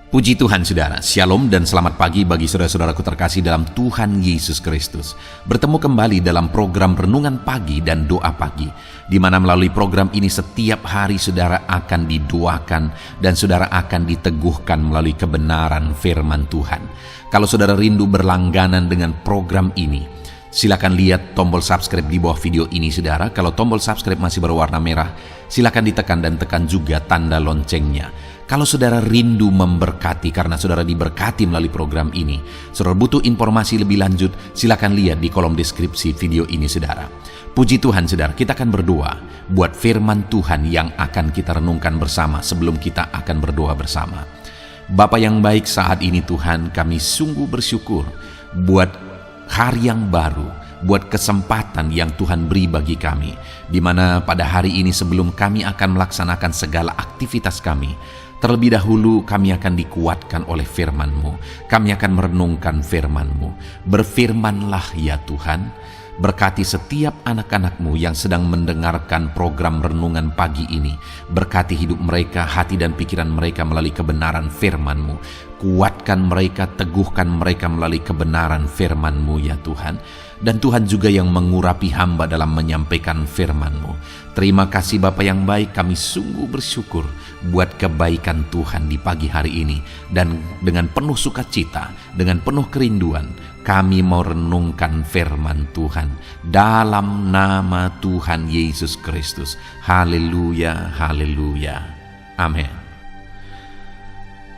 Puji Tuhan saudara, Shalom dan selamat pagi bagi saudara-saudaraku terkasih dalam Tuhan Yesus Kristus. Bertemu kembali dalam program Renungan Pagi dan Doa Pagi, di mana melalui program ini setiap hari saudara akan didoakan dan saudara akan diteguhkan melalui kebenaran firman Tuhan. Kalau saudara rindu berlangganan dengan program ini, silakan lihat tombol subscribe di bawah video ini saudara. Kalau tombol subscribe masih berwarna merah, silakan ditekan dan tekan juga tanda loncengnya. Kalau saudara rindu memberkati karena saudara diberkati melalui program ini, saudara butuh informasi lebih lanjut, silakan lihat di kolom deskripsi video ini saudara. Puji Tuhan saudara, kita akan berdoa buat firman Tuhan yang akan kita renungkan bersama sebelum kita akan berdoa bersama. Bapa yang baik, saat ini Tuhan kami sungguh bersyukur buat hari yang baru, buat kesempatan yang Tuhan beri bagi kami, di mana pada hari ini sebelum kami akan melaksanakan segala aktivitas kami, terlebih dahulu kami akan dikuatkan oleh firman-Mu. Kami akan merenungkan firman-Mu. Berfirmanlah ya Tuhan, berkati setiap anak-anak-Mu yang sedang mendengarkan program Renungan Pagi ini. Berkati hidup mereka, hati dan pikiran mereka melalui kebenaran firman-Mu. Kuatkan mereka, teguhkan mereka melalui kebenaran firman-Mu ya Tuhan. Dan Tuhan juga yang mengurapi hamba dalam menyampaikan firman-Mu. Terima kasih Bapa yang baik, kami sungguh bersyukur buat kebaikan Tuhan di pagi hari ini. Dan dengan penuh sukacita, dengan penuh kerinduan, kami mau renungkan firman Tuhan dalam nama Tuhan Yesus Kristus. Haleluya, haleluya. Amin.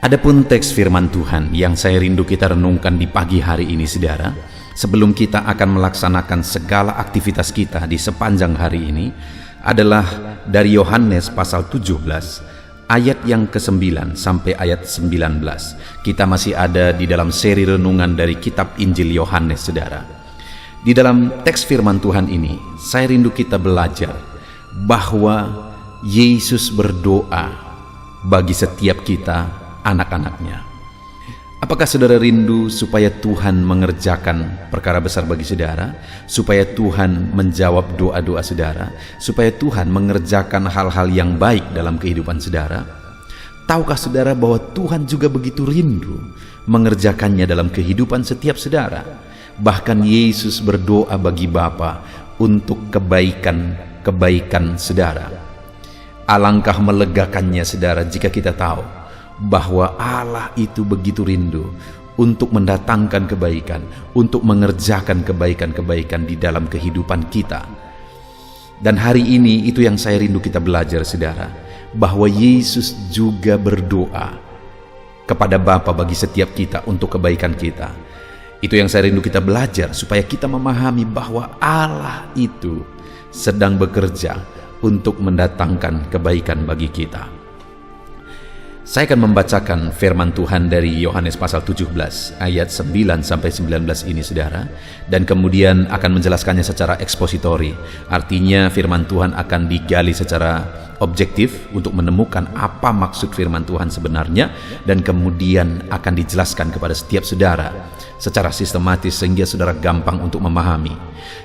Adapun teks firman Tuhan yang saya rindu kita renungkan di pagi hari ini saudara, sebelum kita akan melaksanakan segala aktivitas kita di sepanjang hari ini, adalah dari Yohanes pasal 17 ayat yang ke-9 sampai ayat 19. Kita masih ada di dalam seri renungan dari kitab Injil Yohanes saudara. Di dalam teks firman Tuhan ini, saya rindu kita belajar bahwa Yesus berdoa bagi setiap kita, anak-anaknya. Apakah saudara rindu supaya Tuhan mengerjakan perkara besar bagi saudara? Supaya Tuhan menjawab doa-doa saudara? Supaya Tuhan mengerjakan hal-hal yang baik dalam kehidupan saudara? Tahukah saudara bahwa Tuhan juga begitu rindu mengerjakannya dalam kehidupan setiap saudara? Bahkan Yesus berdoa bagi Bapa untuk kebaikan saudara. Alangkah melegakannya saudara jika kita tahu bahwa Allah itu begitu rindu untuk mendatangkan kebaikan, untuk mengerjakan kebaikan-kebaikan di dalam kehidupan kita. Dan hari ini itu yang saya rindu kita belajar saudara, bahwa Yesus juga berdoa kepada Bapa bagi setiap kita untuk kebaikan kita. Itu yang saya rindu kita belajar supaya kita memahami bahwa Allah itu sedang bekerja untuk mendatangkan kebaikan bagi kita. Saya akan membacakan firman Tuhan dari Yohanes pasal 17 ayat 9 sampai 19 ini saudara, dan kemudian akan menjelaskannya secara ekspositori. Artinya firman Tuhan akan digali secara objektif untuk menemukan apa maksud firman Tuhan sebenarnya, dan kemudian akan dijelaskan kepada setiap saudara secara sistematis sehingga saudara gampang untuk memahami.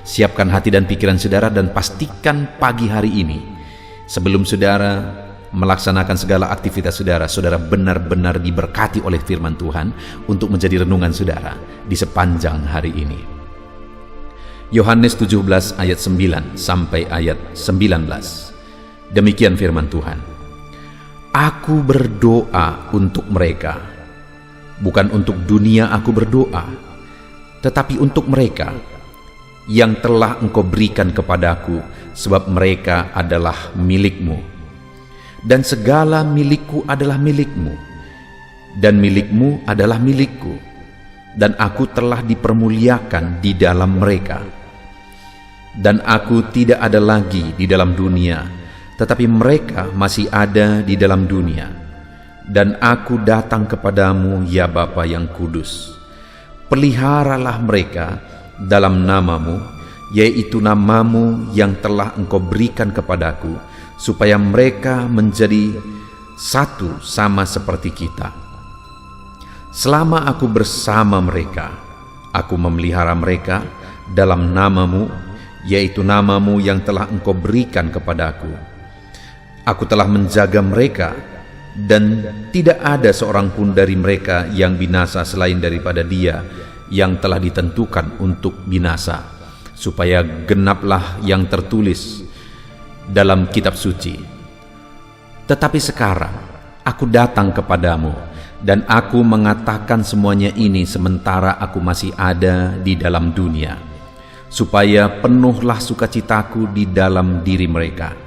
Siapkan hati dan pikiran saudara dan pastikan pagi hari ini sebelum saudara melaksanakan segala aktivitas saudara, saudara benar-benar diberkati oleh firman Tuhan untuk menjadi renungan saudara di sepanjang hari ini. Yohanes 17 ayat 9 sampai ayat 19. Demikian firman Tuhan. Aku berdoa untuk mereka, bukan untuk dunia aku berdoa, tetapi untuk mereka yang telah Engkau berikan kepadaku, sebab mereka adalah milik-Mu. Dan segala milikku adalah milikmu, dan milikmu adalah milikku, dan aku telah dipermuliakan di dalam mereka. Dan aku tidak ada lagi di dalam dunia, tetapi mereka masih ada di dalam dunia. Dan aku datang kepadamu ya Bapa yang kudus. Peliharalah mereka dalam namamu, yaitu namamu yang telah Engkau berikan kepadaku, supaya mereka menjadi satu sama seperti kita. Selama aku bersama mereka, aku memelihara mereka dalam namamu, yaitu namamu yang telah Engkau berikan kepadaku. Aku telah menjaga mereka dan tidak ada seorang pun dari mereka yang binasa selain daripada Dia yang telah ditentukan untuk binasa, supaya genaplah yang tertulis dalam kitab suci. Tetapi sekarang aku datang kepadamu, dan aku mengatakan semuanya ini sementara aku masih ada di dalam dunia, supaya penuhlah sukacitaku di dalam diri mereka.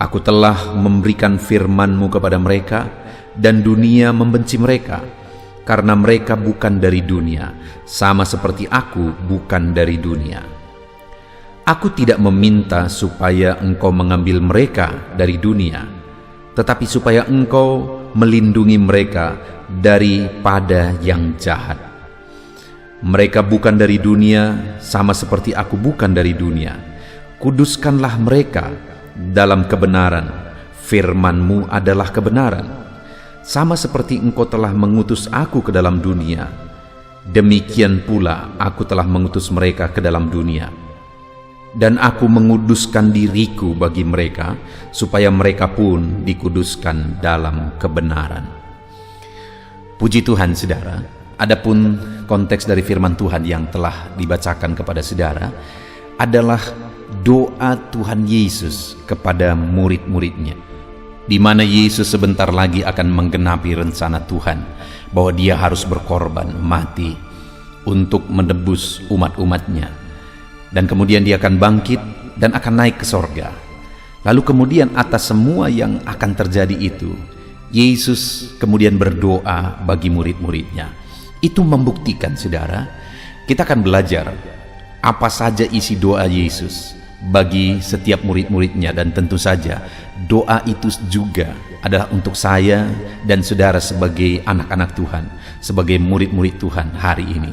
Aku telah memberikan firman-Mu kepada mereka, dan dunia membenci mereka, karena mereka bukan dari dunia, sama seperti aku bukan dari dunia. Aku tidak meminta supaya Engkau mengambil mereka dari dunia, tetapi supaya Engkau melindungi mereka daripada yang jahat. Mereka bukan dari dunia, sama seperti aku bukan dari dunia. Kuduskanlah mereka dalam kebenaran. Firman-Mu adalah kebenaran. Sama seperti Engkau telah mengutus aku ke dalam dunia, demikian pula aku telah mengutus mereka ke dalam dunia. Dan aku menguduskan diriku bagi mereka, supaya mereka pun dikuduskan dalam kebenaran. Puji Tuhan, saudara. Adapun konteks dari firman Tuhan yang telah dibacakan kepada saudara adalah doa Tuhan Yesus kepada murid-muridnya, di mana Yesus sebentar lagi akan menggenapi rencana Tuhan bahwa Dia harus berkorban mati untuk menebus umat-umatnya, dan kemudian Dia akan bangkit dan akan naik ke sorga. Lalu kemudian atas semua yang akan terjadi itu, Yesus kemudian berdoa bagi murid-muridnya. Itu membuktikan, saudara, kita akan belajar apa saja isi doa Yesus bagi setiap murid-muridnya, dan tentu saja doa itu juga adalah untuk saya dan saudara sebagai anak-anak Tuhan, sebagai murid-murid Tuhan hari ini.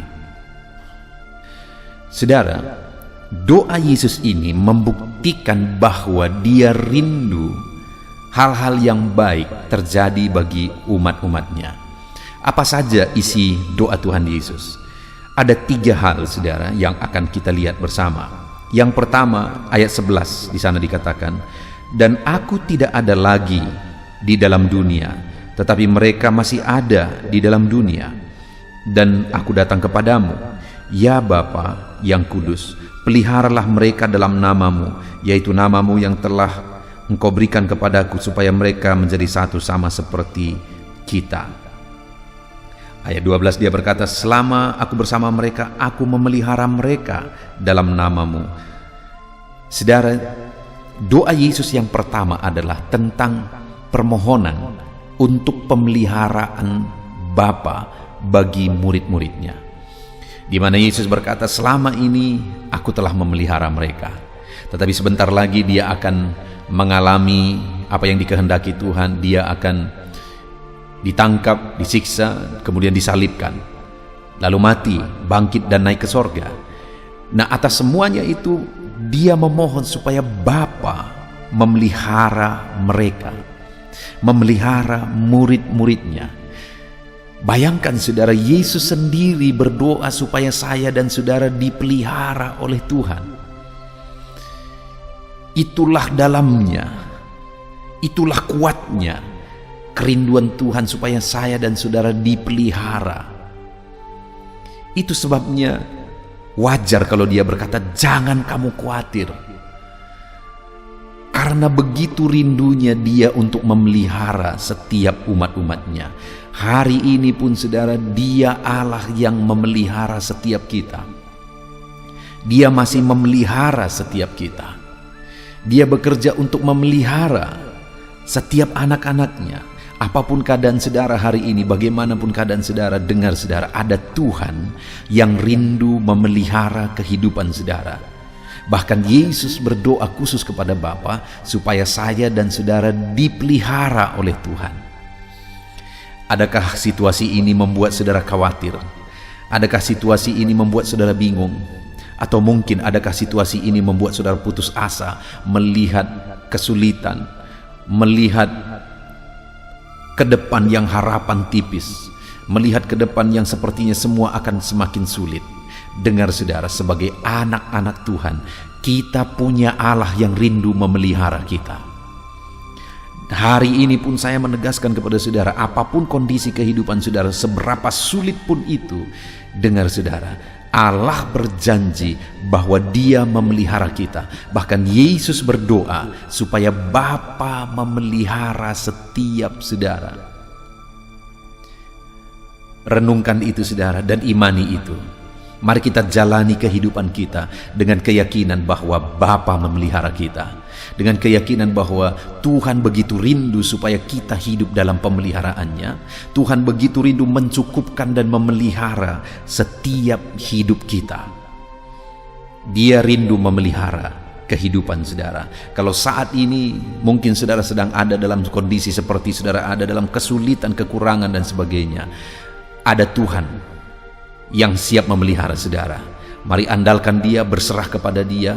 Saudara, doa Yesus ini membuktikan bahwa Dia rindu hal-hal yang baik terjadi bagi umat-umatnya. Apa saja isi doa Tuhan Yesus? Ada 3 hal, saudara, yang akan kita lihat bersama. Yang pertama, ayat 11 di sana dikatakan, dan aku tidak ada lagi di dalam dunia, tetapi mereka masih ada di dalam dunia. Dan aku datang kepadamu, ya Bapa yang kudus, peliharalah mereka dalam nama-Mu, yaitu nama-Mu yang telah Engkau berikan kepadaku, supaya mereka menjadi satu sama seperti kita. Ayat 12 dia berkata, selama aku bersama mereka, aku memelihara mereka dalam nama-Mu. Saudara, doa Yesus yang pertama adalah tentang permohonan untuk pemeliharaan Bapa bagi murid-muridnya, di mana Yesus berkata, selama ini aku telah memelihara mereka, tetapi sebentar lagi Dia akan mengalami apa yang dikehendaki Tuhan. Dia akan ditangkap, disiksa, kemudian disalibkan, lalu mati, bangkit dan naik ke sorga. Nah, atas semuanya itu Dia memohon supaya Bapa memelihara mereka, memelihara murid-muridnya. Bayangkan, saudara, Yesus sendiri berdoa supaya saya dan saudara dipelihara oleh Tuhan. Itulah dalamnya, itulah kuatnya kerinduan Tuhan supaya saya dan saudara dipelihara. Itu sebabnya wajar kalau Dia berkata, jangan kamu khawatir. Karena begitu rindunya Dia untuk memelihara setiap umat-umatnya. Hari ini pun, saudara, Dia Allah yang memelihara setiap kita. Dia masih memelihara setiap kita. Dia bekerja untuk memelihara setiap anak-anaknya. Apapun keadaan saudara hari ini, bagaimanapun keadaan saudara, dengar saudara, ada Tuhan yang rindu memelihara kehidupan saudara. Bahkan Yesus berdoa khusus kepada Bapa supaya saya dan saudara dipelihara oleh Tuhan. Adakah situasi ini membuat saudara khawatir? Adakah situasi ini membuat saudara bingung? Atau mungkin adakah situasi ini membuat saudara putus asa, melihat kesulitan, melihat ke depan yang harapan tipis, melihat ke depan yang sepertinya semua akan semakin sulit? Dengar saudara, sebagai anak-anak Tuhan, kita punya Allah yang rindu memelihara kita. Hari ini pun saya menegaskan kepada saudara, apapun kondisi kehidupan saudara, seberapa sulit pun itu, dengar saudara, Allah berjanji bahwa Dia memelihara kita. Bahkan Yesus berdoa supaya Bapa memelihara setiap saudara. Renungkan itu saudara dan imani itu. Mari kita jalani kehidupan kita dengan keyakinan bahwa Bapa memelihara kita. Dengan keyakinan bahwa Tuhan begitu rindu supaya kita hidup dalam pemeliharaannya. Tuhan begitu rindu mencukupkan dan memelihara setiap hidup kita. Dia rindu memelihara kehidupan saudara. Kalau saat ini mungkin saudara sedang ada dalam kondisi seperti saudara ada dalam kesulitan, kekurangan dan sebagainya, ada Tuhan yang siap memelihara saudara. Mari andalkan Dia, berserah kepada Dia,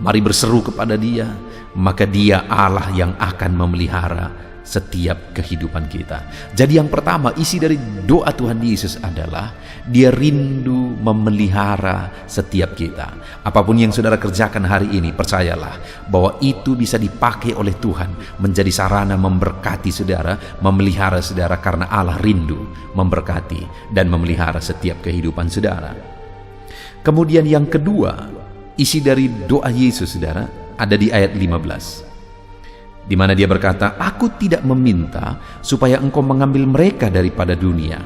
mari berseru kepada Dia, maka Dia Allah yang akan memelihara setiap kehidupan kita. Jadi yang pertama, isi dari doa Tuhan Yesus adalah Dia rindu memelihara setiap kita. Apapun yang saudara kerjakan hari ini, percayalah bahwa itu bisa dipakai oleh Tuhan menjadi sarana memberkati saudara, memelihara saudara, karena Allah rindu memberkati dan memelihara setiap kehidupan saudara. Kemudian yang kedua, isi dari doa Yesus saudara ada di ayat 15. Di mana Dia berkata, "Aku tidak meminta supaya Engkau mengambil mereka daripada dunia,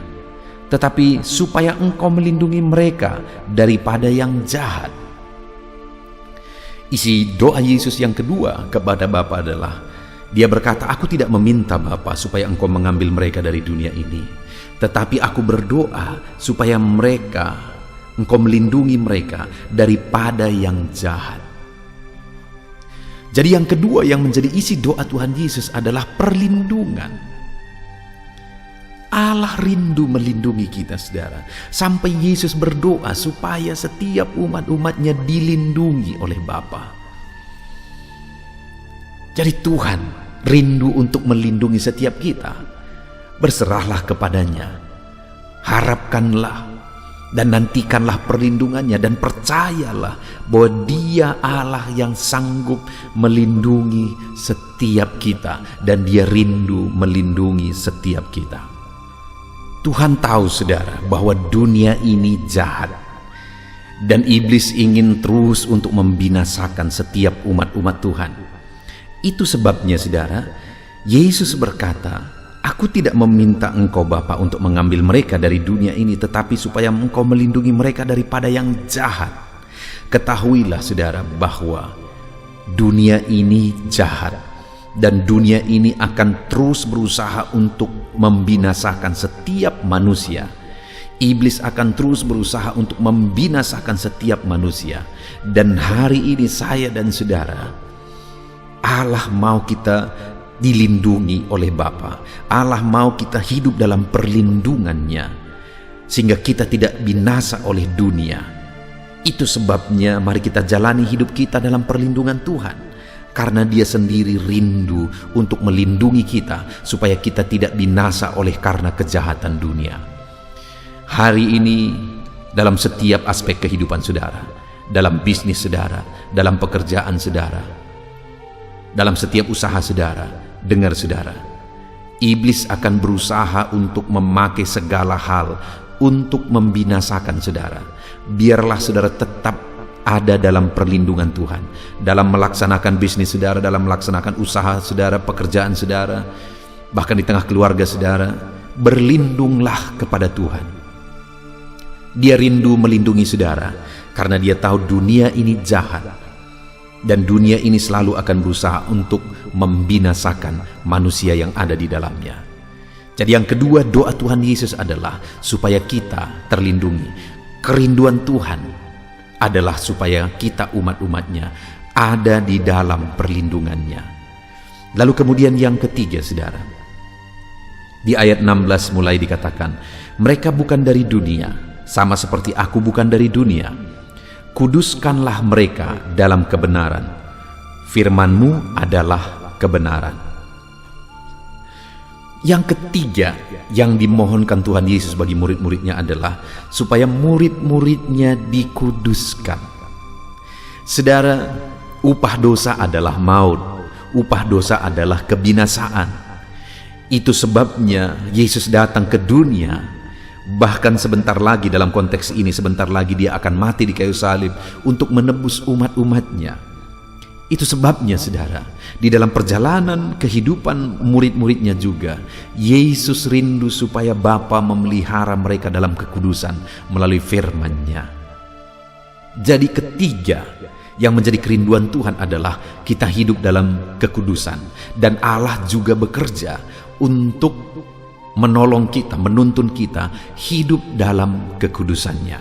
tetapi supaya Engkau melindungi mereka daripada yang jahat." Isi doa Yesus yang kedua kepada Bapa adalah, Dia berkata, "Aku tidak meminta Bapa supaya Engkau mengambil mereka dari dunia ini, tetapi aku berdoa supaya Engkau melindungi mereka daripada yang jahat." Jadi yang kedua yang menjadi isi doa Tuhan Yesus adalah perlindungan. Allah rindu melindungi kita saudara. Sampai Yesus berdoa supaya setiap umat-umatnya dilindungi oleh Bapa. Jadi Tuhan rindu untuk melindungi setiap kita. Berserahlah kepadanya. Harapkanlah dan nantikanlah perlindungannya, dan percayalah bahwa Dia Allah yang sanggup melindungi setiap kita, dan Dia rindu melindungi setiap kita. Tuhan tahu saudara bahwa dunia ini jahat, dan iblis ingin terus untuk membinasakan setiap umat-umat Tuhan. Itu sebabnya saudara, Yesus berkata, "Aku tidak meminta Engkau Bapa untuk mengambil mereka dari dunia ini, tetapi supaya Engkau melindungi mereka daripada yang jahat." Ketahuilah saudara bahwa dunia ini jahat, dan dunia ini akan terus berusaha untuk membinasakan setiap manusia. Iblis akan terus berusaha untuk membinasakan setiap manusia. Dan hari ini saya dan saudara, Allah mau kita dilindungi oleh Bapa. Allah mau kita hidup dalam perlindungannya, sehingga kita tidak binasa oleh dunia. Itu sebabnya mari kita jalani hidup kita dalam perlindungan Tuhan, karena Dia sendiri rindu untuk melindungi kita supaya kita tidak binasa oleh karena kejahatan dunia. Hari ini dalam setiap aspek kehidupan saudara, dalam bisnis saudara, dalam pekerjaan saudara, dalam setiap usaha saudara, dengar saudara, iblis akan berusaha untuk memakai segala hal untuk membinasakan saudara. Biarlah saudara tetap ada dalam perlindungan Tuhan, dalam melaksanakan bisnis saudara, dalam melaksanakan usaha saudara, pekerjaan saudara, bahkan di tengah keluarga saudara. Berlindunglah kepada Tuhan. Dia rindu melindungi saudara, karena Dia tahu dunia ini jahat, dan dunia ini selalu akan berusaha untuk membinasakan manusia yang ada di dalamnya. Jadi yang kedua, doa Tuhan Yesus adalah supaya kita terlindungi. Kerinduan Tuhan adalah supaya kita umat-umatnya ada di dalam perlindungannya. Lalu kemudian yang ketiga saudara, di ayat 16 mulai dikatakan, "Mereka bukan dari dunia, sama seperti aku bukan dari dunia. Kuduskanlah mereka dalam kebenaran. Firman-Mu adalah kebenaran." Yang ketiga yang dimohonkan Tuhan Yesus bagi murid-muridnya adalah supaya murid-muridnya dikuduskan. Saudara, upah dosa adalah maut. upah dosa adalah kebinasaan. Itu sebabnya Yesus datang ke dunia. Bahkan sebentar lagi, dalam konteks ini, sebentar lagi dia akan mati di kayu salib untuk menebus umat-umatnya. Itu sebabnya saudara, di dalam perjalanan kehidupan murid-muridnya juga, Yesus rindu supaya Bapa memelihara mereka dalam kekudusan melalui firman-Nya. Jadi ketiga yang menjadi kerinduan Tuhan adalah kita hidup dalam kekudusan. Dan Allah juga bekerja untuk menolong kita, menuntun kita hidup dalam kekudusan-Nya.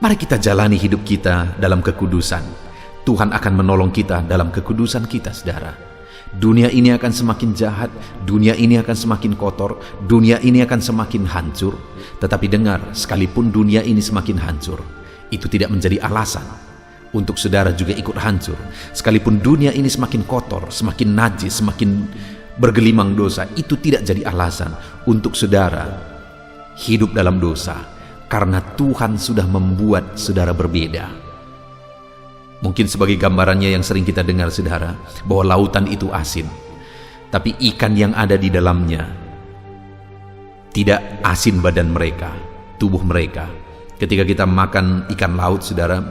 Mari kita jalani hidup kita dalam kekudusan. Tuhan akan menolong kita dalam kekudusan kita, saudara. Dunia ini akan semakin jahat, dunia ini akan semakin kotor, dunia ini akan semakin hancur. Tetapi dengar, sekalipun dunia ini semakin hancur, itu tidak menjadi alasan untuk saudara juga ikut hancur. Sekalipun dunia ini semakin kotor, semakin najis, semakin bergelimang dosa, itu tidak jadi alasan untuk saudara hidup dalam dosa. Karena Tuhan sudah membuat saudara berbeda. Mungkin sebagai gambarannya yang sering kita dengar, saudara, bahwa lautan itu asin, tapi ikan yang ada di dalamnya tidak asin badan mereka, tubuh mereka. Ketika kita makan ikan laut, saudara,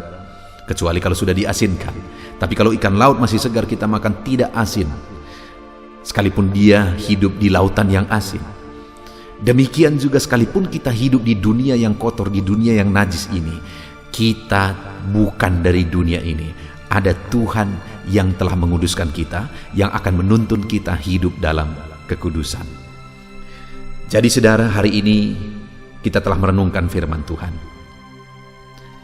kecuali kalau sudah diasinkan. Tapi kalau ikan laut masih segar, kita makan tidak asin, sekalipun dia hidup di lautan yang asin. Demikian juga sekalipun kita hidup di dunia yang kotor, di dunia yang najis ini, kita bukan dari dunia ini. Ada Tuhan yang telah menguduskan kita, yang akan menuntun kita hidup dalam kekudusan. Jadi saudara, hari ini kita telah merenungkan firman Tuhan.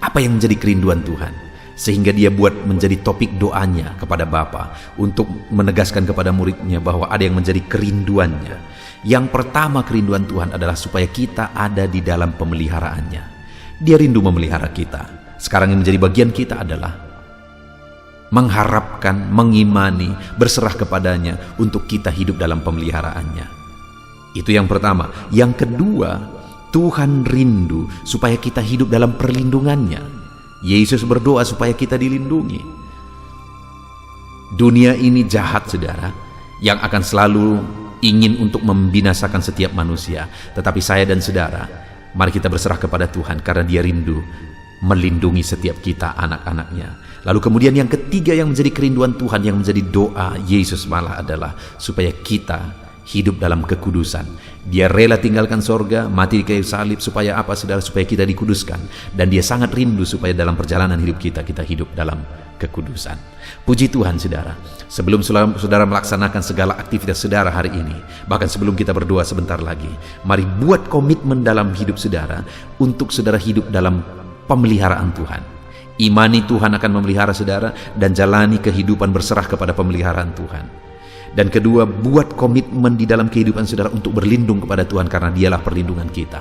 Apa yang menjadi kerinduan Tuhan? Sehingga dia buat menjadi topik doanya kepada Bapa untuk menegaskan kepada muridnya bahwa ada yang menjadi kerinduannya. Yang pertama, kerinduan Tuhan adalah supaya kita ada di dalam pemeliharaannya. Dia rindu memelihara kita. Sekarang yang menjadi bagian kita adalah mengharapkan, mengimani, berserah kepadanya untuk kita hidup dalam pemeliharaannya. Itu yang pertama. Yang kedua, Tuhan rindu supaya kita hidup dalam perlindungannya. Yesus berdoa supaya kita dilindungi. Dunia ini jahat, saudara, yang akan selalu ingin untuk membinasakan setiap manusia. Tetapi saya dan saudara, mari kita berserah kepada Tuhan karena dia rindu melindungi setiap kita, anak-anaknya. Lalu kemudian yang ketiga yang menjadi kerinduan Tuhan, yang menjadi doa Yesus malah adalah supaya kita hidup dalam kekudusan. Dia rela tinggalkan sorga, mati di kayu salib supaya apa, saudara? Supaya kita dikuduskan. Dan dia sangat rindu supaya dalam perjalanan hidup kita hidup dalam kekudusan. Puji Tuhan, saudara. Sebelum saudara melaksanakan segala aktivitas saudara hari ini, bahkan sebelum kita berdoa sebentar lagi, mari buat komitmen dalam hidup saudara untuk saudara hidup dalam pemeliharaan Tuhan. Imani Tuhan akan memelihara saudara dan jalani kehidupan berserah kepada pemeliharaan Tuhan. Dan kedua, buat komitmen di dalam kehidupan saudara untuk berlindung kepada Tuhan karena dialah perlindungan kita.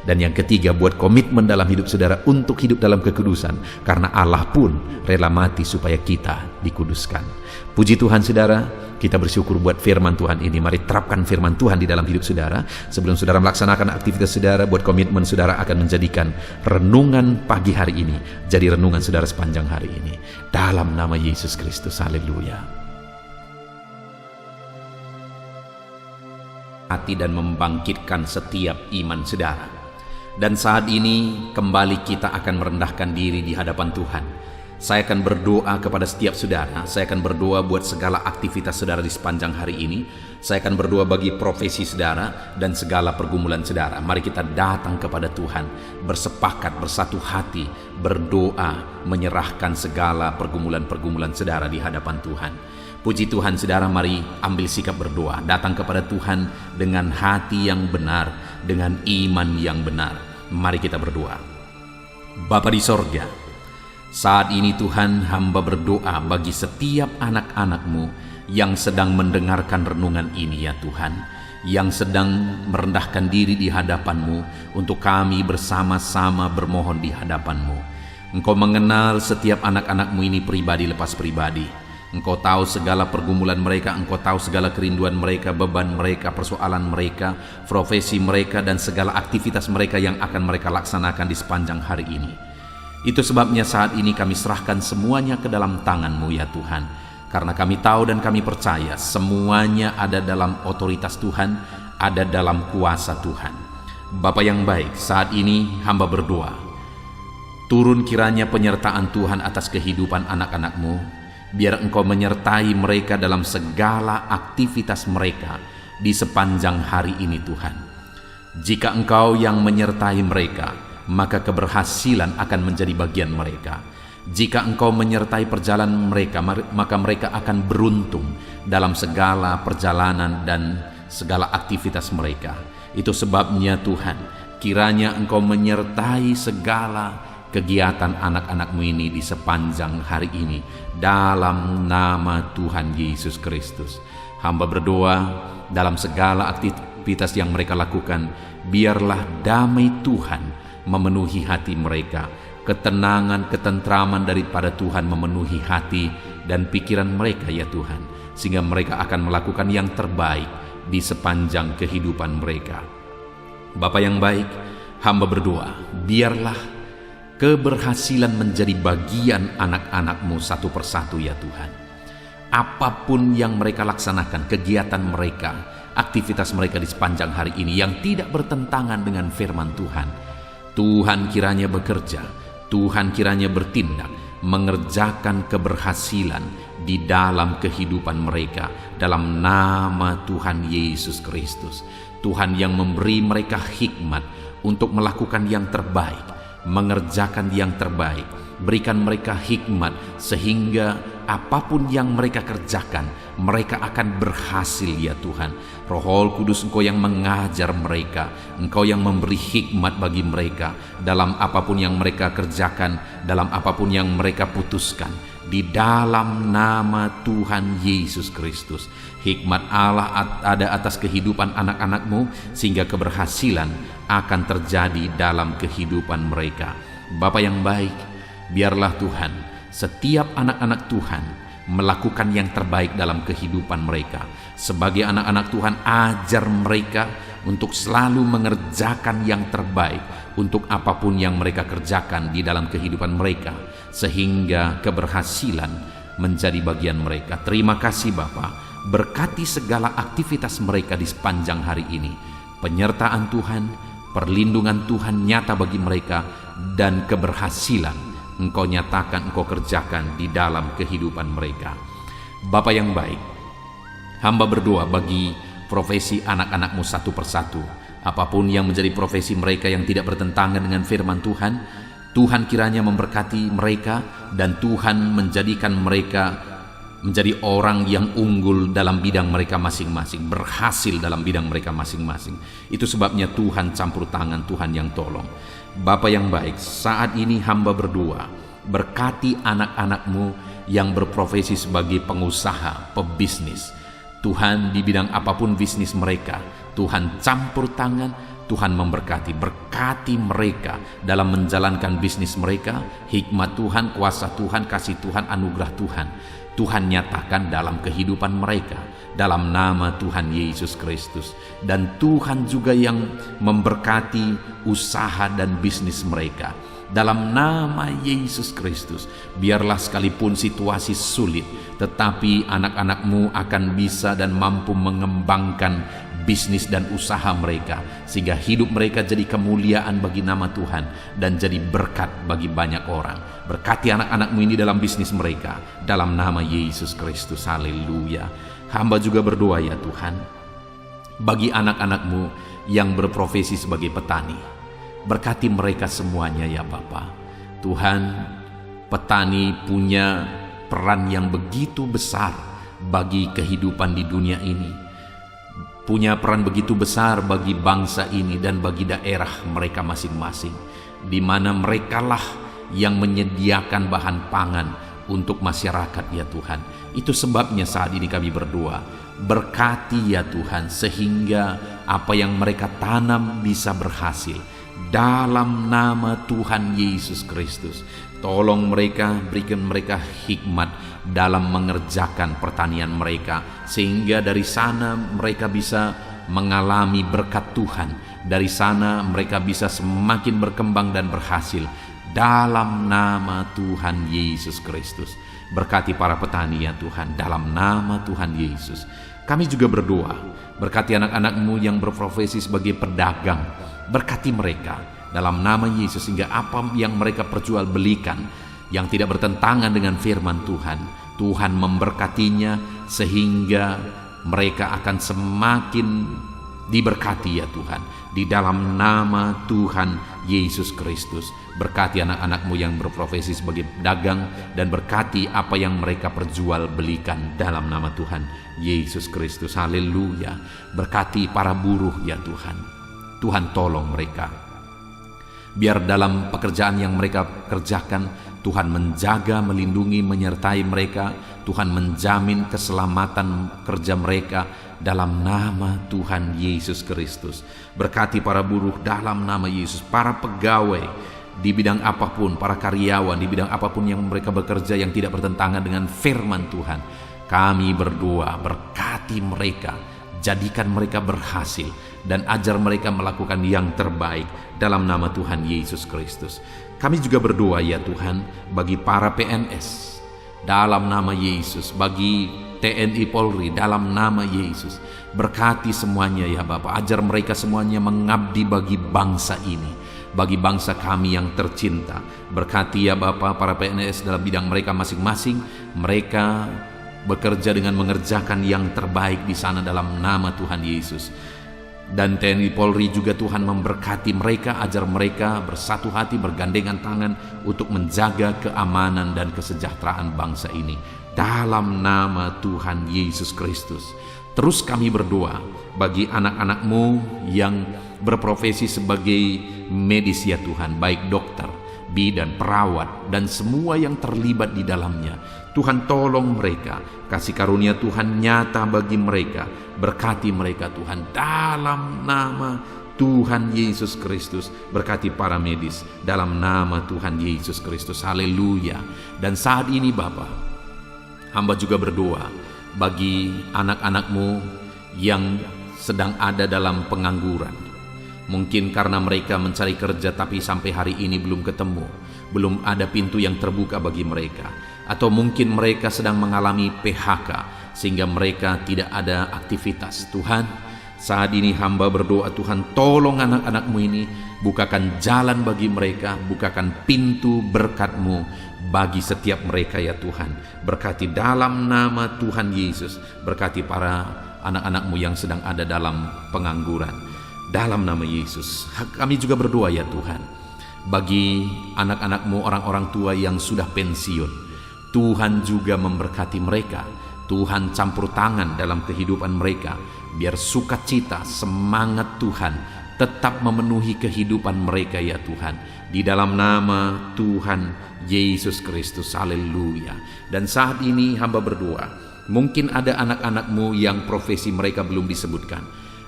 Dan yang ketiga, buat komitmen dalam hidup saudara untuk hidup dalam kekudusan karena Allah pun rela mati supaya kita dikuduskan. Puji Tuhan, saudara, kita bersyukur buat firman Tuhan ini. Mari terapkan firman Tuhan di dalam hidup saudara. Sebelum saudara melaksanakan aktivitas saudara, buat komitmen saudara akan menjadikan renungan pagi hari ini jadi renungan saudara sepanjang hari ini. Dalam nama Yesus Kristus, haleluya. Hati dan membangkitkan setiap iman saudara. Dan saat ini kembali kita akan merendahkan diri di hadapan Tuhan. Saya akan berdoa kepada setiap saudara. Saya akan berdoa buat segala aktivitas saudara di sepanjang hari ini. Saya akan berdoa bagi profesi saudara dan segala pergumulan saudara. Mari kita datang kepada Tuhan, bersepakat, bersatu hati, berdoa, menyerahkan segala pergumulan-pergumulan saudara di hadapan Tuhan. Puji Tuhan, saudara, mari ambil sikap berdoa. Datang kepada Tuhan dengan hati yang benar, dengan iman yang benar. Mari kita berdoa. Bapa di sorga, saat ini Tuhan, hamba berdoa bagi setiap anak-anak-Mu yang sedang mendengarkan renungan ini, ya Tuhan, yang sedang merendahkan diri di hadapan-Mu untuk kami bersama-sama bermohon di hadapan-Mu. Engkau mengenal setiap anak-anak-Mu ini pribadi lepas pribadi. Engkau tahu segala pergumulan mereka, Engkau tahu segala kerinduan mereka, beban mereka, persoalan mereka, profesi mereka, dan segala aktivitas mereka yang akan mereka laksanakan di sepanjang hari ini. Itu sebabnya saat ini kami serahkan semuanya ke dalam tangan-Mu, ya Tuhan. Karena kami tahu dan kami percaya semuanya ada dalam otoritas Tuhan, ada dalam kuasa Tuhan. Bapa yang baik, saat ini hamba berdoa, turun kiranya penyertaan Tuhan atas kehidupan anak-anak-Mu, biar Engkau menyertai mereka dalam segala aktivitas mereka di sepanjang hari ini Tuhan. Jika Engkau yang menyertai mereka, maka keberhasilan akan menjadi bagian mereka. Jika Engkau menyertai perjalanan mereka, maka mereka akan beruntung dalam segala perjalanan dan segala aktivitas mereka. Itu sebabnya Tuhan, kiranya Engkau menyertai segala kegiatan anak-anak-Mu ini di sepanjang hari ini, dalam nama Tuhan Yesus Kristus. Hamba berdoa, dalam segala aktivitas yang mereka lakukan, biarlah damai Tuhan memenuhi hati mereka. Ketenangan, ketentraman daripada Tuhan memenuhi hati dan pikiran mereka ya Tuhan, sehingga mereka akan melakukan yang terbaik di sepanjang kehidupan mereka. Bapa yang baik, hamba berdoa, biarlah keberhasilan menjadi bagian anak-anak-Mu satu persatu ya Tuhan. Apapun yang mereka laksanakan, kegiatan mereka, aktivitas mereka di sepanjang hari ini yang tidak bertentangan dengan firman Tuhan, Tuhan kiranya bekerja, Tuhan kiranya bertindak, mengerjakan keberhasilan di dalam kehidupan mereka, dalam nama Tuhan Yesus Kristus. Tuhan yang memberi mereka hikmat untuk melakukan yang terbaik, mengerjakan yang terbaik. Berikan mereka hikmat sehingga apapun yang mereka kerjakan, mereka akan berhasil ya Tuhan. Roh Kudus, Engkau yang mengajar mereka, Engkau yang memberi hikmat bagi mereka dalam apapun yang mereka kerjakan, dalam apapun yang mereka putuskan. Di dalam nama Tuhan Yesus Kristus, hikmat Allah ada atas kehidupan anak-anak-Mu, sehingga keberhasilan akan terjadi dalam kehidupan mereka. Bapa yang baik, biarlah Tuhan, setiap anak-anak Tuhan melakukan yang terbaik dalam kehidupan mereka. Sebagai anak-anak Tuhan, ajar mereka untuk selalu mengerjakan yang terbaik untuk apapun yang mereka kerjakan di dalam kehidupan mereka, sehingga keberhasilan menjadi bagian mereka. Terima kasih Bapa, berkati segala aktivitas mereka di sepanjang hari ini. Penyertaan Tuhan, perlindungan Tuhan nyata bagi mereka, dan keberhasilan Engkau nyatakan, Engkau kerjakan di dalam kehidupan mereka. Bapa yang baik, hamba berdoa bagi profesi anak-anak-Mu satu persatu. Apapun yang menjadi profesi mereka yang tidak bertentangan dengan firman Tuhan, Tuhan kiranya memberkati mereka, dan Tuhan menjadikan mereka menjadi orang yang unggul dalam bidang mereka masing-masing, berhasil dalam bidang mereka masing-masing. Itu sebabnya Tuhan campur tangan, Tuhan yang tolong. Bapa yang baik, saat ini hamba berdoa, berkati anak-anak-Mu yang berprofesi sebagai pengusaha, pebisnis. Tuhan, di bidang apapun bisnis mereka, Tuhan campur tangan, Tuhan memberkati. Berkati mereka dalam menjalankan bisnis mereka. Hikmat Tuhan, kuasa Tuhan, kasih Tuhan, anugerah Tuhan, Tuhan nyatakan dalam kehidupan mereka, dalam nama Tuhan Yesus Kristus. Dan Tuhan juga yang memberkati usaha dan bisnis mereka, dalam nama Yesus Kristus. Biarlah sekalipun situasi sulit, tetapi anak-anak-Mu akan bisa dan mampu mengembangkan bisnis dan usaha mereka, sehingga hidup mereka jadi kemuliaan bagi nama Tuhan dan jadi berkat bagi banyak orang. Berkati anak-anak-Mu ini dalam bisnis mereka, dalam nama Yesus Kristus. Haleluya. Hamba juga berdoa ya Tuhan, bagi anak-anak-Mu yang berprofesi sebagai petani. Berkati mereka semuanya ya Bapa. Tuhan, petani punya peran yang begitu besar bagi kehidupan di dunia ini, punya peran begitu besar bagi bangsa ini dan bagi daerah mereka masing-masing, di mana merekalah yang menyediakan bahan pangan untuk masyarakat ya Tuhan. Itu sebabnya saat ini kami berdoa, berkati ya Tuhan, sehingga apa yang mereka tanam bisa berhasil, dalam nama Tuhan Yesus Kristus. Tolong mereka, berikan mereka hikmat dalam mengerjakan pertanian mereka, sehingga dari sana mereka bisa mengalami berkat Tuhan. Dari sana mereka bisa semakin berkembang dan berhasil, dalam nama Tuhan Yesus Kristus. Berkati para petani ya Tuhan, dalam nama Tuhan Yesus. Kami juga berdoa, berkati anak-anak-Mu yang berprofesi sebagai pedagang. Berkati mereka dalam nama Yesus, sehingga apa yang mereka perjualbelikan yang tidak bertentangan dengan firman Tuhan, Tuhan memberkatinya sehingga mereka akan semakin diberkati ya Tuhan. Di dalam nama Tuhan Yesus Kristus, berkati anak-anak-Mu yang berprofesi sebagai pedagang, dan berkati apa yang mereka perjualbelikan dalam nama Tuhan Yesus Kristus. Haleluya. Berkati para buruh ya Tuhan. Tuhan tolong mereka. Biar dalam pekerjaan yang mereka kerjakan, Tuhan menjaga, melindungi, menyertai mereka. Tuhan menjamin keselamatan kerja mereka dalam nama Tuhan Yesus Kristus. Berkati para buruh dalam nama Yesus, para pegawai di bidang apapun, para karyawan di bidang apapun yang mereka bekerja yang tidak bertentangan dengan firman Tuhan. Kami berdoa, berkati mereka, jadikan mereka berhasil, dan ajar mereka melakukan yang terbaik dalam nama Tuhan Yesus Kristus. Kami juga berdoa ya Tuhan bagi para PNS dalam nama Yesus, bagi TNI Polri dalam nama Yesus. Berkati semuanya ya Bapa, ajar mereka semuanya mengabdi bagi bangsa ini, bagi bangsa kami yang tercinta. Berkati ya Bapa para PNS dalam bidang mereka masing-masing. Mereka bekerja dengan mengerjakan yang terbaik di sana dalam nama Tuhan Yesus. Dan TNI Polri juga Tuhan memberkati mereka, ajar mereka bersatu hati, bergandengan tangan untuk menjaga keamanan dan kesejahteraan bangsa ini dalam nama Tuhan Yesus Kristus. Terus kami berdoa bagi anak-anak-Mu yang berprofesi sebagai medis ya Tuhan, baik dokter, bidan, perawat, dan semua yang terlibat di dalamnya. Tuhan tolong mereka, kasih karunia Tuhan nyata bagi mereka. Berkati mereka Tuhan dalam nama Tuhan Yesus Kristus. Berkati para medis dalam nama Tuhan Yesus Kristus. Haleluya. Dan saat ini Bapa, hamba juga berdoa bagi anak-anak-Mu yang sedang ada dalam pengangguran. Mungkin karena mereka mencari kerja tapi sampai hari ini belum ketemu, belum ada pintu yang terbuka bagi mereka. Atau mungkin mereka sedang mengalami PHK sehingga mereka tidak ada aktivitas. Tuhan, saat ini hamba berdoa, Tuhan tolong anak-anak-Mu ini, bukakan jalan bagi mereka, bukakan pintu berkat-Mu bagi setiap mereka ya Tuhan. Berkati dalam nama Tuhan Yesus, berkati para anak-anak-Mu yang sedang ada dalam pengangguran dalam nama Yesus. Kami juga berdoa ya Tuhan bagi anak-anak-Mu, orang-orang tua yang sudah pensiun. Tuhan juga memberkati mereka. Tuhan campur tangan dalam kehidupan mereka, biar sukacita, semangat Tuhan tetap memenuhi kehidupan mereka ya Tuhan, di dalam nama Tuhan Yesus Kristus. Haleluya. Dan saat ini hamba berdoa, mungkin ada anak-anak-Mu yang profesi mereka belum disebutkan.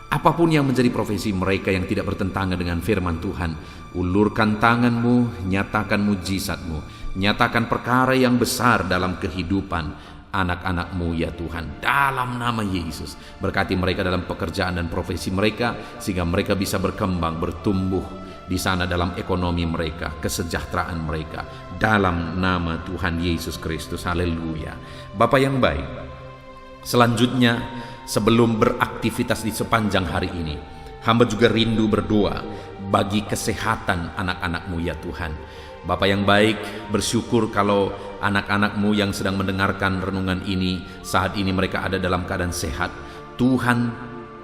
Apapun yang menjadi profesi mereka yang tidak bertentangan dengan firman Tuhan, ulurkan tangan-Mu, nyatakan mujizat-Mu, nyatakan perkara yang besar dalam kehidupan anak-anak-Mu ya Tuhan, dalam nama Yesus. Berkati mereka dalam pekerjaan dan profesi mereka, sehingga mereka bisa berkembang, bertumbuh di sana dalam ekonomi mereka, kesejahteraan mereka, dalam nama Tuhan Yesus Kristus. Haleluya. Bapa yang baik, selanjutnya sebelum beraktivitas di sepanjang hari ini, hamba juga rindu berdoa bagi kesehatan anak-anak-Mu ya Tuhan. Bapa yang baik, bersyukur kalau anak-anak-Mu yang sedang mendengarkan renungan ini, saat ini mereka ada dalam keadaan sehat. Tuhan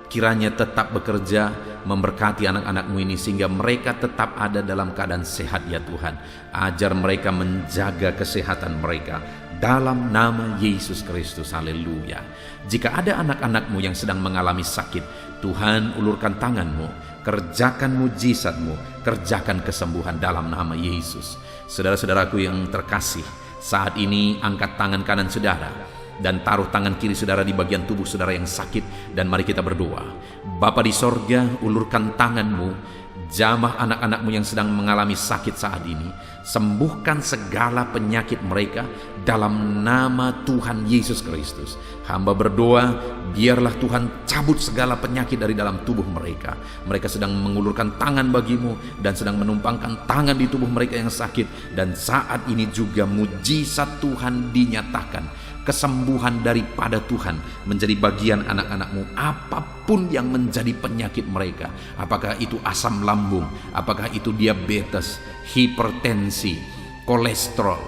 kiranya tetap bekerja memberkati anak-anak-Mu ini, sehingga mereka tetap ada dalam keadaan sehat ya Tuhan. Ajar mereka menjaga kesehatan mereka dalam nama Yesus Kristus. Haleluya. Jika ada anak-anak-Mu yang sedang mengalami sakit, Tuhan ulurkan tangan-Mu, kerjakan mujizat-Mu, kerjakan kesembuhan dalam nama Yesus. Saudara-saudaraku yang terkasih, saat ini angkat tangan kanan saudara dan taruh tangan kiri saudara di bagian tubuh saudara yang sakit, dan mari kita berdoa. Bapa di sorga, ulurkan tangan-Mu, jamah anak-anak-Mu yang sedang mengalami sakit saat ini. Sembuhkan segala penyakit mereka dalam nama Tuhan Yesus Kristus. Hamba berdoa, biarlah Tuhan cabut segala penyakit dari dalam tubuh mereka. Mereka sedang mengulurkan tangan bagimu dan sedang menumpangkan tangan di tubuh mereka yang sakit. Dan saat ini juga mujizat Tuhan dinyatakan. Kesembuhan daripada Tuhan menjadi bagian anak-anakmu. Apapun yang menjadi penyakit mereka, apakah itu asam lambung, apakah itu diabetes, hipertensi, kolesterol,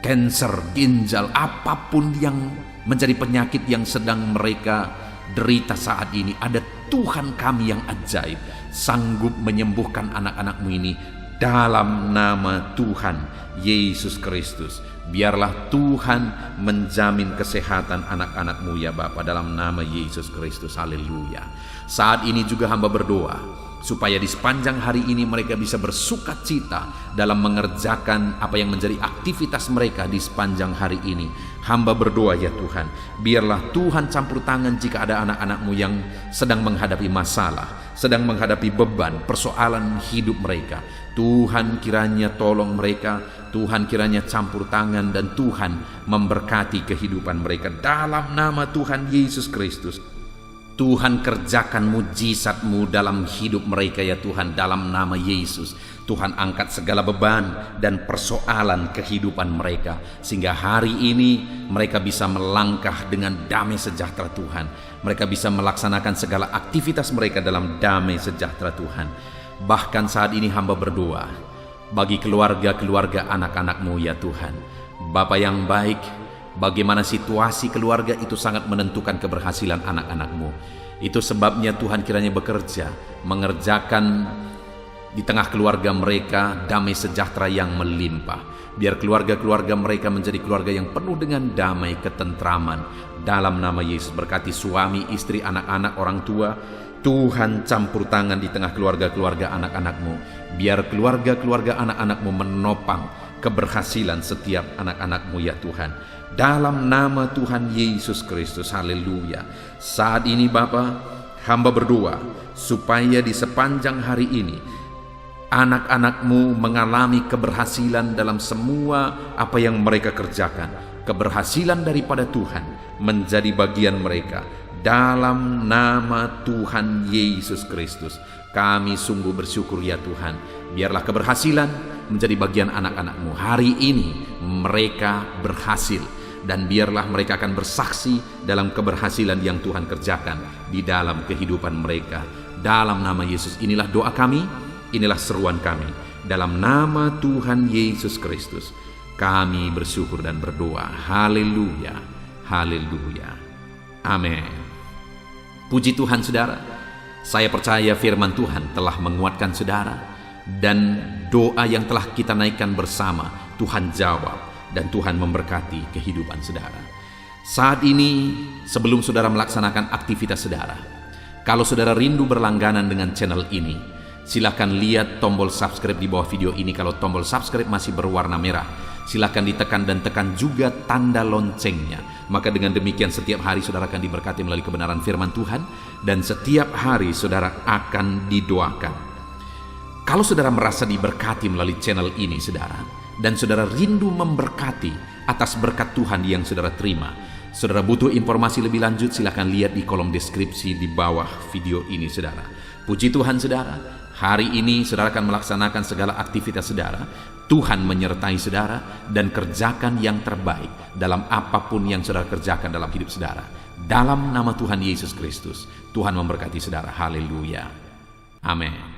kanker ginjal, apapun yang menjadi penyakit yang sedang mereka derita saat ini, ada Tuhan kami yang ajaib sanggup menyembuhkan anak-anakmu ini dalam nama Tuhan Yesus Kristus. Biarlah Tuhan menjamin kesehatan anak-anakmu ya Bapa, dalam nama Yesus Kristus. Haleluya. Saat ini juga hamba berdoa supaya di sepanjang hari ini mereka bisa bersukacita dalam mengerjakan apa yang menjadi aktivitas mereka di sepanjang hari ini. Hamba berdoa ya Tuhan, biarlah Tuhan campur tangan jika ada anak-anakmu yang sedang menghadapi masalah, sedang menghadapi beban, persoalan hidup mereka. Tuhan kiranya tolong mereka, Tuhan kiranya campur tangan, dan Tuhan memberkati kehidupan mereka dalam nama Tuhan Yesus Kristus. Tuhan kerjakan mujizat-Mu dalam hidup mereka ya Tuhan, dalam nama Yesus. Tuhan angkat segala beban dan persoalan kehidupan mereka, sehingga hari ini mereka bisa melangkah dengan damai sejahtera Tuhan. Mereka bisa melaksanakan segala aktivitas mereka dalam damai sejahtera Tuhan. Bahkan saat ini hamba berdoa bagi keluarga-keluarga anak-anak-Mu ya Tuhan. Bapa yang baik, bagaimana situasi keluarga itu sangat menentukan keberhasilan anak-anak-Mu. Itu sebabnya Tuhan kiranya bekerja, mengerjakan di tengah keluarga mereka damai sejahtera yang melimpah. Biar keluarga-keluarga mereka menjadi keluarga yang penuh dengan damai, ketentraman. Dalam nama Yesus, berkati suami, istri, anak-anak, orang tua. Tuhan campur tangan di tengah keluarga-keluarga anak-anak-Mu. Biar keluarga-keluarga anak-anak-Mu menopang keberhasilan setiap anak-anak-Mu ya Tuhan. Dalam nama Tuhan Yesus Kristus, haleluya. Saat ini Bapa, hamba berdoa supaya di sepanjang hari ini anak-anak-Mu mengalami keberhasilan dalam semua apa yang mereka kerjakan. Keberhasilan daripada Tuhan menjadi bagian mereka. Dalam nama Tuhan Yesus Kristus, kami sungguh bersyukur ya Tuhan. Biarlah keberhasilan menjadi bagian anak-anak-Mu. Hari ini mereka berhasil, dan biarlah mereka akan bersaksi dalam keberhasilan yang Tuhan kerjakan di dalam kehidupan mereka. Dalam nama Yesus, inilah doa kami, inilah seruan kami. Dalam nama Tuhan Yesus Kristus, kami bersyukur dan berdoa. Haleluya, haleluya, amin. Puji Tuhan saudara, saya percaya firman Tuhan telah menguatkan saudara, dan doa yang telah kita naikkan bersama Tuhan jawab, dan Tuhan memberkati kehidupan saudara. Saat ini sebelum saudara melaksanakan aktivitas saudara, kalau saudara rindu berlangganan dengan channel ini, silakan lihat tombol subscribe di bawah video ini. Kalau tombol subscribe masih berwarna merah, silakan ditekan dan tekan juga tanda loncengnya. Maka dengan demikian setiap hari saudara akan diberkati melalui kebenaran firman Tuhan, dan setiap hari saudara akan didoakan. Kalau saudara merasa diberkati melalui channel ini saudara, dan saudara rindu memberkati atas berkat Tuhan yang saudara terima, saudara butuh informasi lebih lanjut, silakan lihat di kolom deskripsi di bawah video ini saudara. Puji Tuhan saudara, hari ini saudara akan melaksanakan segala aktivitas saudara. Tuhan menyertai saudara, dan kerjakan yang terbaik dalam apapun yang saudara kerjakan dalam hidup saudara. Dalam nama Tuhan Yesus Kristus, Tuhan memberkati saudara. Haleluya, amin.